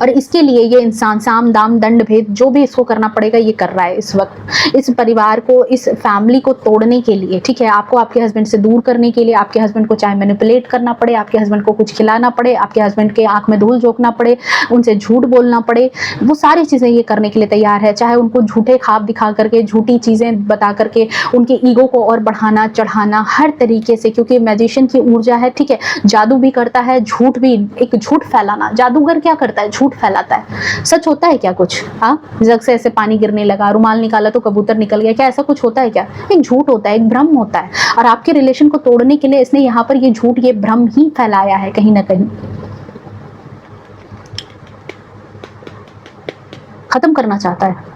और इसके लिए ये इंसान साम दाम दंड भेद जो भी इसको करना पड़ेगा ये कर रहा है इस वक्त, इस परिवार को, इस फैमिली को तोड़ने के लिए। ठीक है, आपको आपके हस्बैंड से दूर करने के लिए, आपके हस्बैंड को चाहे मैनिपुलेट करना पड़े, आपके हस्बैंड को कुछ खिलाना पड़े, आपके हस्बैंड के आंख में धूल झोंकना पड़े, उनसे झूठ बोलना पड़े, वो सारी चीज़ें ये करने के लिए तैयार है। चाहे उनको झूठे ख्वाब दिखा करके, झूठी चीज़ें बता करके उनके ईगो को और बढ़ाना चढ़ाना, हर तरीके से, क्योंकि मैजिशियन की ऊर्जा है। ठीक है, जादू भी करता है, झूठ भी, एक झूठ फैलाना। जादूगर क्या करता है? झूठ फैलाता है। सच होता है क्या कुछ? हाँ, जग से ऐसे पानी गिरने लगा, रुमाल निकाला तो कबूतर निकल गया, क्या ऐसा कुछ होता है क्या? एक झूठ होता है, एक भ्रम होता है, और आपके रिलेशन को तोड़ने के लिए इसने यहाँ पर ये झूठ, ये भ्रम ही फैलाया है कहीं ना कहीं। खत्म करना चाहता है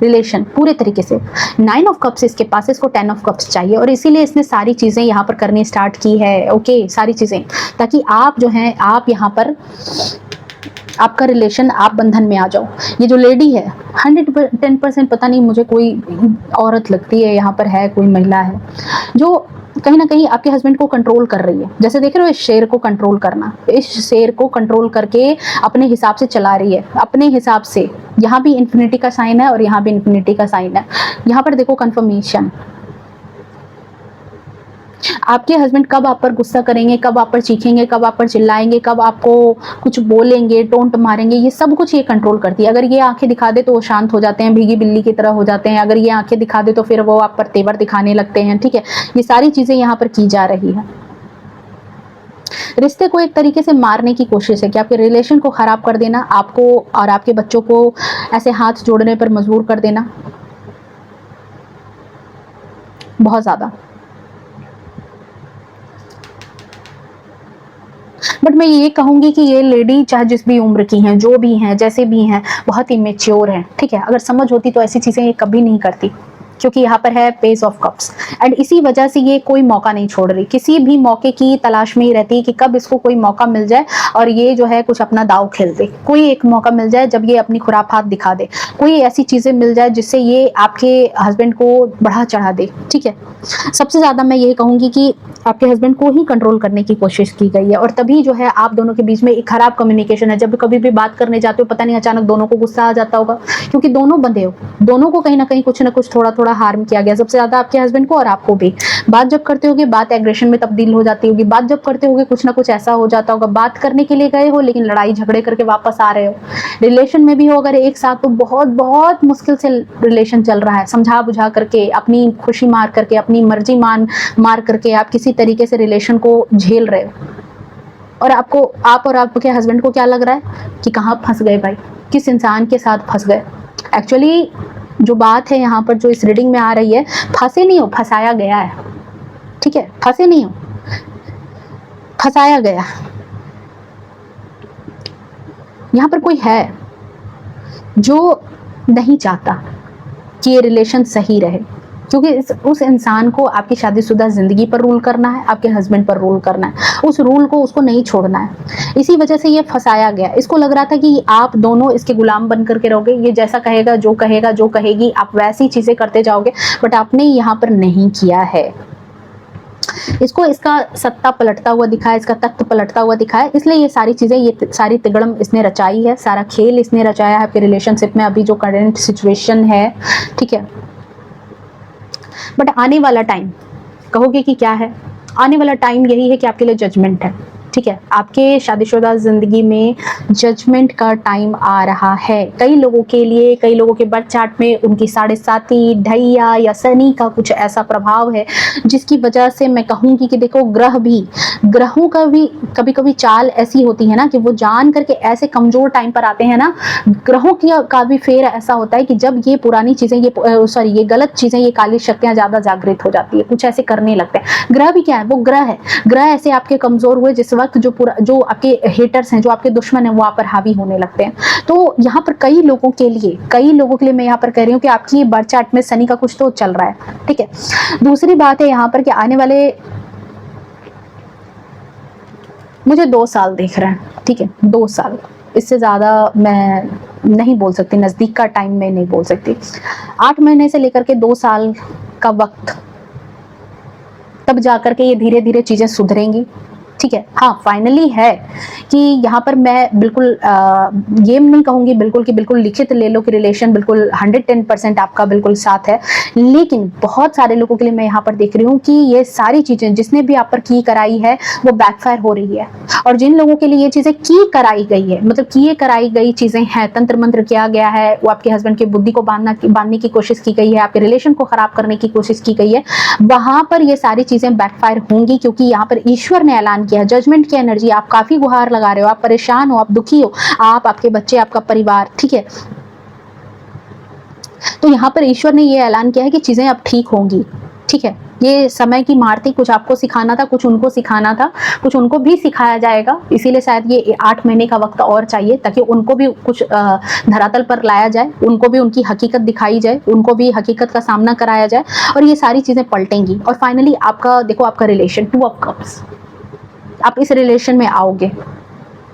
रिलेशन पूरे तरीके से। 9 ऑफ कप्स इसके पास, इसको 10 ऑफ कप्स चाहिए, और इसीलिए इसने सारी चीज़ें यहाँ पर करनी स्टार्ट की है। ओके, सारी चीज़ें, ताकि आप जो हैं, आप यहाँ पर आपका रिलेशन, आप बंधन में आ जाओ। ये जो लेडी है 110%, पता नहीं मुझे कोई औरत लगती है, यहाँ पर है कोई महिला है जो कहीं ना कहीं आपके हस्बैंड को कंट्रोल कर रही है। जैसे देख रहे हो, इस शेर को कंट्रोल करना, इस शेर को कंट्रोल करके अपने हिसाब से चला रही है, अपने हिसाब से। यहाँ भी इन्फिनिटी का साइन है और यहाँ भी इन्फिनिटी का साइन है। यहाँ पर देखो कंफर्मेशन, आपके हस्बैंड कब आप पर गुस्सा करेंगे, कब आप पर चीखेंगे, कब आप पर चिल्लाएंगे, कब आपको कुछ बोलेंगे, टोंट मारेंगे, ये सब कुछ ये कंट्रोल करती है। अगर ये आंखें दिखा दे तो वो शांत हो जाते हैं, भीगी बिल्ली की तरह हो जाते हैं। अगर ये आंखें दिखा दे तो फिर वो आप पर तेवर दिखाने लगते हैं। ठीक है, ये सारी चीजें यहाँ पर की जा रही है। रिश्ते को एक तरीके से मारने की कोशिश है कि आपके रिलेशन को खराब कर देना, आपको और आपके बच्चों को ऐसे हाथ जोड़ने पर मजबूर कर देना, बहुत ज्यादा। बट मैं ये कहूंगी कि ये लेडी चाहे जिस भी उम्र की हैं, जो भी हैं, जैसे भी हैं, बहुत ही मेच्योर हैं। ठीक है, अगर समझ होती तो ऐसी चीजें ये कभी नहीं करती, क्योंकि यहाँ पर है पेज ऑफ कप्स, एंड इसी वजह से ये कोई मौका नहीं छोड़ रही, किसी भी मौके की तलाश में ही रहती है कि कब इसको कोई मौका मिल जाए और ये जो है कुछ अपना दाव खेल दे। कोई एक मौका मिल जाए जब ये अपनी खुराफात दिखा दे, कोई ऐसी चीजें मिल जाए जिससे ये आपके हस्बैंड को बढ़ा चढ़ा दे। ठीक है, सबसे ज्यादा मैं यही कहूंगी कि आपके हस्बैंड को ही कंट्रोल करने की कोशिश की गई है, और तभी जो है आप दोनों के बीच में एक खराब कम्युनिकेशन है। जब कभी भी बात करने जाते हो, पता नहीं अचानक दोनों को गुस्सा आ जाता होगा, क्योंकि दोनों बंधे हो, दोनों को कहीं ना कहीं कुछ ना कुछ थोड़ा थोड़ा हार्म किया गया, सबसे ज्यादा आपके हस्बैंड को और आपको भी। बात जब करते होगे, बात एग्रेशन में तब्दील हो जाती होगी, बात जब करते होगे कुछ ना कुछ ऐसा हो जाता होगा, बात करने के लिए गए हो लेकिन लड़ाई झगड़े करके वापस आ रहे हो। रिलेशन में भी हो अगर एक साथ, तो बहुत बहुत मुश्किल से रिलेशन चल रहा है, समझा बुझा करके, अपनी खुशी मार करके, अपनी मर्जी मार करके आप किसी तरीके से रिलेशन को झेल रहे हो। और आपको, आप और आपके हस्बैंड को क्या लग रहा है कि कहाँ फंस गए भाई, किस इंसान के साथ फंस गए। एक्चुअली जो बात है यहाँ पर, जो इस रीडिंग में आ रही है, फंसे नहीं हो, फंसाया गया है। ठीक है, फंसे नहीं हो, फंसाया गया। यहाँ पर कोई है जो नहीं चाहता कि ये रिलेशन सही रहे, क्योंकि उस इंसान को आपकी शादीशुदा जिंदगी पर रूल करना है, आपके हस्बैंड पर रूल करना है, उस रूल को उसको नहीं छोड़ना है। इसी वजह से ये फंसाया गया। इसको लग रहा था कि आप दोनों इसके गुलाम बन करके रहोगे, ये जैसा कहेगा, जो कहेगी, आप वैसी चीजें करते जाओगे, बट आपने यहाँ पर नहीं किया है। इसको इसका सत्ता पलटता हुआ दिखा है, इसका तख्त पलटता हुआ दिखा है, इसलिए ये सारी चीजें, ये सारी तिगड़म इसने रचाई है, सारा खेल इसने रचाया है आपके रिलेशनशिप में, अभी जो करंट सिचुएशन है। ठीक है, बट आने वाला टाइम कहोगे कि क्या है? आने वाला टाइम यही है कि आपके लिए जजमेंट है। ठीक है, आपके शादीशुदा जिंदगी में जजमेंट का टाइम आ रहा है। कई लोगों के लिए, कई लोगों के बर्थ चार्ट में उनकी 7.5 ढैया या शनि का कुछ ऐसा प्रभाव है जिसकी वजह से मैं कहूंगी कि देखो, ग्रहों का भी कभी कभी चाल ऐसी होती है ना कि वो जान करके ऐसे कमजोर टाइम पर आते हैं ना। ग्रहों की का भी फेर ऐसा होता है कि जब ये पुरानी चीजें, ये गलत चीजें, ये काली शक्तियां ज्यादा जागृत हो जाती है, कुछ ऐसे करने लगते हैं। ग्रह भी क्या है, वो ग्रह है। ग्रह ऐसे आपके कमजोर हुए जिस वक्त जो आपके हेटर्स हैं, जो आपके दुश्मन हैं, वो आप पर हावी होने लगते हैं। तो यहाँ पर कई लोगों के लिए मैं यहाँ पर कह रही हूँ कि आपकी बर्थ चार्ट में शनि का कुछ तो चल रहा है, ठीक है। दूसरी बात है यहाँ पर कि आने वाले मुझे 2 साल दिख रहे हैं, ठीक है, 2 साल, इससे ज्यादा मैं नहीं बोल सकती, नजदीक का टाइम में नहीं बोल सकती। 8 महीने से लेकर के 2 साल का वक्त, तब जाकर के ये धीरे धीरे चीजें सुधरेंगी, ठीक है। हाँ, फाइनली है कि यहाँ पर मैं बिल्कुल ये नहीं कहूँगी बिल्कुल कि बिल्कुल लिखित ले लो कि रिलेशन बिल्कुल 110% आपका बिल्कुल साथ है, लेकिन बहुत सारे लोगों के लिए मैं यहाँ पर देख रही हूँ कि ये सारी चीज़ें जिसने भी आप पर की कराई है वो बैकफायर हो रही है। और जिन लोगों के लिए ये चीज़ें की कराई गई है, मतलब किए कराई गई चीज़ें हैं, तंत्र मंत्र किया गया है, वो आपके हस्बैंड की बुद्धि को बांधने की कोशिश की गई है, आपके रिलेशन को खराब करने की कोशिश की गई है, वहां पर ये सारी चीज़ें बैकफायर होंगी, क्योंकि यहाँ पर ईश्वर ने ऐलान किया है, जजमेंट की एनर्जी। आप काफी गुहार लगा रहे हो, आप परेशान हो, आप दुखी हो, आप, आपके बच्चे, आपका परिवार, ठीक है। तो यहाँ पर ईश्वर ने ये ऐलान किया है कि चीजें अब ठीक होंगी, ठीक है। ये समय की मार थी, कुछ आपको सिखाना था, कुछ उनको सिखाना था, कुछ उनको भी सिखाया जाएगा, इसीलिए शायद ये 8 महीने का वक्त और चाहिए, ताकि उनको भी कुछ धरातल पर लाया जाए, उनको भी उनकी हकीकत दिखाई जाए, उनको भी हकीकत का सामना कराया जाए, और ये सारी चीजें पलटेंगी। और फाइनली आपका देखो, आपका रिलेशन 2 ऑफ कप्स, आप इस रिलेशन में आओगे,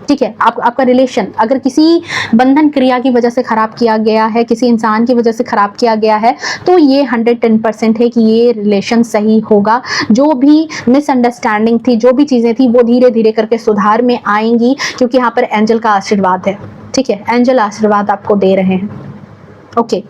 ठीक है। आपका रिलेशन अगर किसी बंधन क्रिया की वजह से खराब किया गया है, किसी इंसान की वजह से खराब किया गया है, तो ये 110% है कि ये रिलेशन सही होगा। जो भी मिसअंडरस्टैंडिंग थी, जो भी चीजें थी, वो धीरे धीरे करके सुधार में आएंगी, क्योंकि यहाँ पर एंजल का आशीर्वाद है, ठीक है। एंजल आशीर्वाद आपको दे रहे हैं, ओके।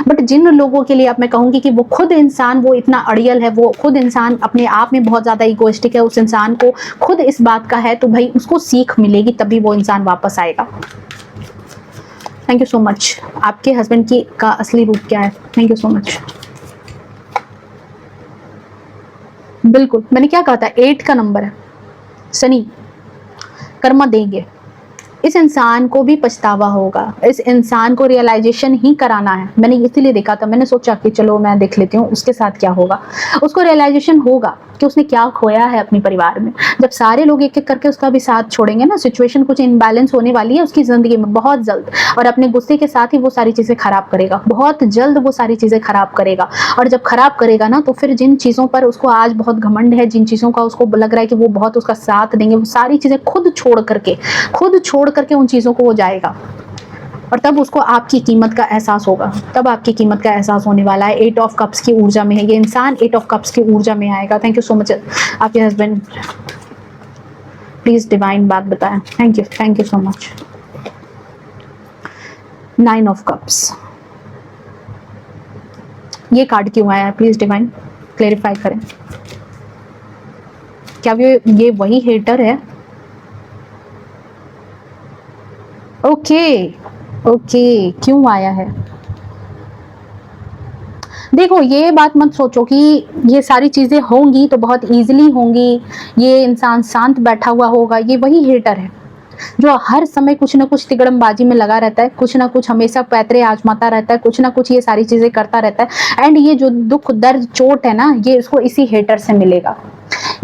बट जिन लोगों के लिए अब मैं कहूंगी कि वो खुद इंसान, वो इतना अड़ियल है, वो खुद इंसान अपने आप में बहुत ज्यादा इगोइस्टिक है, उस इंसान को खुद इस बात का है, तो भाई उसको सीख मिलेगी, तभी वो इंसान वापस आएगा। Thank you so much. आपके हस्बैंड की का असली रूप क्या है? Thank you so much. बिल्कुल, मैंने क्या कहा था, 8 का नंबर है, शनि कर्मा देंगे। इस इंसान को भी पछतावा होगा, इस इंसान को रियलाइजेशन ही कराना है। मैंने इसीलिए देखा था, मैंने सोचा कि चलो मैं देख लेती हूँ उसके साथ क्या होगा। उसको रियलाइजेशन होगा कि उसने क्या खोया है अपने परिवार में। जब सारे लोग एक एक करके उसका भी साथ छोड़ेंगे ना, सिचुएशन कुछ इनबैलेंस होने वाली है उसकी जिंदगी में बहुत जल्द, और अपने गुस्से के साथ ही वो सारी चीजें खराब करेगा, बहुत जल्द वो सारी चीजें खराब करेगा। और जब खराब करेगा ना, तो फिर जिन चीजों पर उसको आज बहुत घमंड है, जिन चीजों का उसको लग रहा है कि वो बहुत उसका साथ देंगे, वो सारी चीजें खुद छोड़ करके उन चीजों को वो जाएगा, और तब उसको आपकी कीमत का एहसास होगा, तब आपकी कीमत का एहसास होने वाला है। 8 ऑफ कप्स की ऊर्जा में है ये इंसान, 8 ऑफ कप्स की ऊर्जा में आएगा। Thank you so much. आपके हस्बैंड प्लीज डिवाइन बात बताएं। Thank you so much. 9 of cups, ये कार्ड क्यों आया है? प्लीज डिवाइन क्लेरिफाई करें। क्या ये वही हेटर है? ओके, क्यों आया है? देखो, ये बात मत सोचो कि ये सारी चीजें होंगी तो बहुत इजीली होंगी, ये इंसान शांत बैठा हुआ होगा। ये वही हेटर है जो हर समय कुछ ना कुछ तिगड़मबाजी में लगा रहता है, कुछ ना कुछ हमेशा पैतरे आजमाता रहता है, कुछ ना कुछ ये सारी चीजें करता रहता है। एंड ये जो दुख दर्द चोट है ना, ये इसको इसी हेटर से मिलेगा।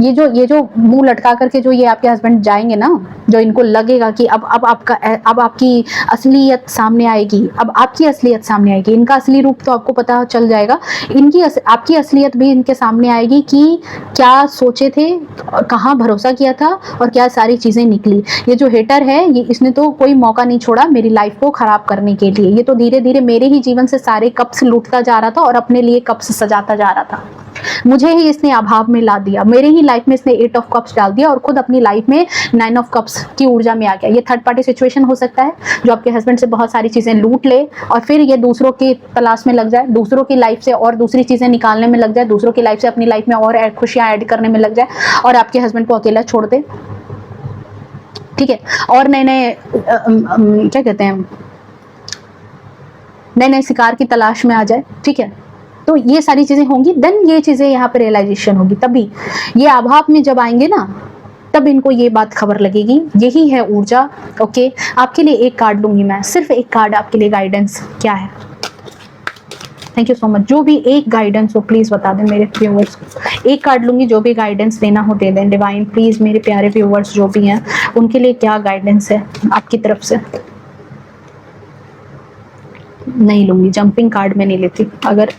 ये जो मुंह लटका करके जो ये आपके हस्बैंड जाएंगे ना, जो इनको लगेगा कि अब आपकी असलियत सामने आएगी, अब आपकी असलियत सामने आएगी, इनका असली रूप तो आपको पता चल जाएगा, आपकी असलियत भी इनके सामने आएगी कि क्या सोचे थे, कहाँ भरोसा किया था, और क्या सारी चीजें निकली। ये जो हेटर है, ये इसने तो कोई मौका नहीं छोड़ा मेरी लाइफ को खराब करने के लिए। ये तो धीरे धीरे मेरे ही जीवन से सारे कप्स लूटता जा रहा था और अपने लिए कप्स सजाता जा रहा था। मुझे ही इसने अभाव में ला दिया, मेरे ही लाइफ में इसने 8 ऑफ कप्स डाल दिया, और खुद अपनी लाइफ में 9 ऑफ कप्स की ऊर्जा में आ गया। ये थर्ड पार्टी सिचुएशन हो सकता है, जो आपके हस्बैंड से बहुत सारी चीजें लूट ले और फिर ये दूसरों की तलाश में लग जाए, दूसरों की लाइफ से और दूसरी चीजें निकालने में लग जाए, दूसरों की लाइफ से अपनी लाइफ में और खुशियां ऐड करने में लग जाए, और आपके हस्बैंड को अकेला छोड़ दे। ठीक है, और नए नए क्या कहते हैं, नए नए शिकार की तलाश में आ जाए, ठीक है। तो ये सारी चीजें होंगी, देन ये चीजें यहाँ पे रियलाइजेशन होगी, तभी ये आभाव में जब आएंगे ना, तब इनको ये बात खबर लगेगी। यही है ऊर्जा। ओके, आपके लिए एक कार्ड लूंगी मैं, सिर्फ एक कार्ड आपके लिए गाइडेंस क्या है। Thank you so much. जो भी एक गाइडेंस हो प्लीज बता दें मेरे व्यूअर्स को। एक कार्ड लूंगी, जो भी गाइडेंस देना हो दे दें। डिवाइन प्लीज मेरे प्यारे व्यूअर्स जो भी हैं उनके लिए क्या गाइडेंस है आपकी तरफ से। नहीं लूंगी, जंपिंग कार्ड में नहीं लेती। अगर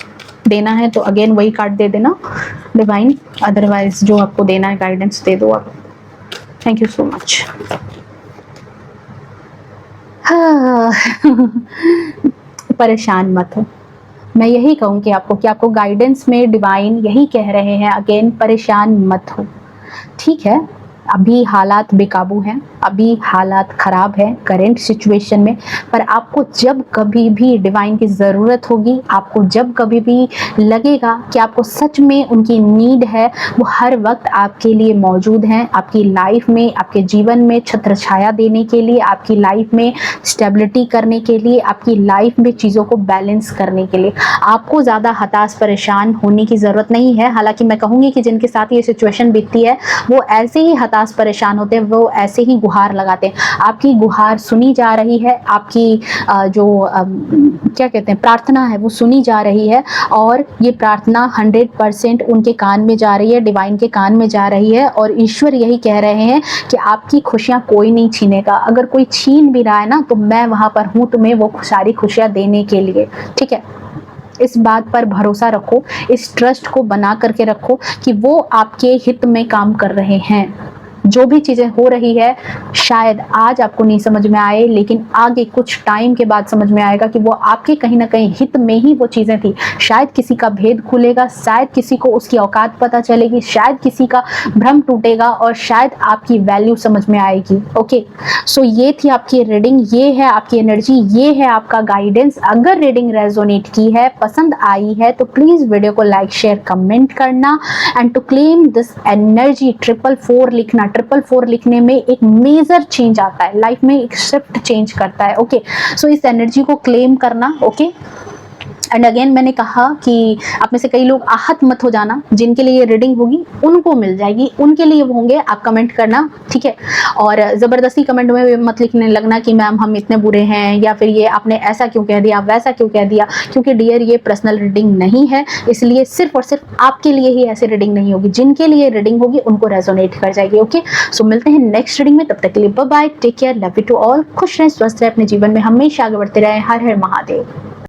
देना है तो अगेन वही कार्ड दे देना डिवाइन, अदरवाइज जो आपको देना है गाइडेंस दे दो आप। Thank you so much. परेशान मत हो, मैं यही कहूँगी आपको कि आपको गाइडेंस में डिवाइन यही कह रहे हैं अगेन, परेशान मत हो, ठीक है। अभी हालात बेकाबू हैं, अभी हालात ख़राब हैं करेंट सिचुएशन में, पर आपको जब कभी भी डिवाइन की ज़रूरत होगी, आपको जब कभी भी लगेगा कि आपको सच में उनकी नीड है, वो हर वक्त आपके लिए मौजूद हैं, आपकी लाइफ में, आपके जीवन में छत्र छाया देने के लिए, आपकी लाइफ में स्टेबिलिटी करने के लिए, आपकी लाइफ में चीज़ों को बैलेंस करने के लिए। आपको ज़्यादा हताश परेशान होने की ज़रूरत नहीं है। हालांकि मैं कहूँगी कि जिनके साथ ये सिचुएशन बीतती है वो ऐसे ही हताश परेशान होते हैं, वो ऐसे ही गुहार लगाते हैं। आपकी गुहार सुनी जा रही है, आपकी जो क्या कहते हैं प्रार्थना है वो सुनी जा रही है, और ये प्रार्थना 100% उनके कान में जा रही है, डिवाइन के कान में जा रही है। और ईश्वर यही कह रहे हैं कि आपकी खुशियां कोई नहीं छीनेगा। अगर कोई छीन भी रहा है ना, तो मैं वहां पर हूं तुम्हें वो सारी खुशियां देने के लिए, ठीक है। इस बात पर भरोसा रखो, इस ट्रस्ट को बना करके रखो कि वो आपके हित में काम कर रहे हैं। जो भी चीज़ें हो रही है शायद आज आपको नहीं समझ में आए, लेकिन आगे कुछ टाइम के बाद समझ में आएगा कि वो आपके कहीं ना कहीं हित में ही वो चीज़ें थी। शायद किसी का भेद खुलेगा, शायद किसी को उसकी औकात पता चलेगी, शायद किसी का भ्रम टूटेगा, और शायद आपकी वैल्यू समझ में आएगी। ओके, सो ये थी आपकी रीडिंग, ये है आपकी एनर्जी, ये है आपका गाइडेंस। अगर रीडिंग रेजोनेट की है, पसंद आई है, तो प्लीज़ वीडियो को लाइक शेयर कमेंट करना। And to claim this energy 444 लिखना। 444 लिखने में एक मेजर चेंज आता है लाइफ में, एक शिफ्ट चेंज करता है। ओके, सो इस एनर्जी को क्लेम करना। ओके, एंड अगेन मैंने कहा कि आप में से कई लोग आहत मत हो जाना, जिनके लिए ये रीडिंग होगी उनको मिल जाएगी, उनके लिए वो होंगे, आप कमेंट करना, ठीक है। और ज़बरदस्ती कमेंट में मत लिखने लगना कि मैम हम इतने बुरे हैं, या फिर ये आपने ऐसा क्यों कह दिया, वैसा क्यों कह दिया, क्योंकि डियर ये पर्सनल रीडिंग नहीं है, इसलिए सिर्फ और सिर्फ आपके लिए ही ऐसी रीडिंग नहीं होगी। जिनके लिए रीडिंग होगी उनको रेजोनेट कर जाएगी। ओके, सो मिलते हैं नेक्स्ट रीडिंग में, तब तक के लिए bye bye, take care, love you to all. खुश रहें, स्वस्थ रहें, अपने जीवन में हमेशा आगे बढ़ते रहें। हर हर महादेव।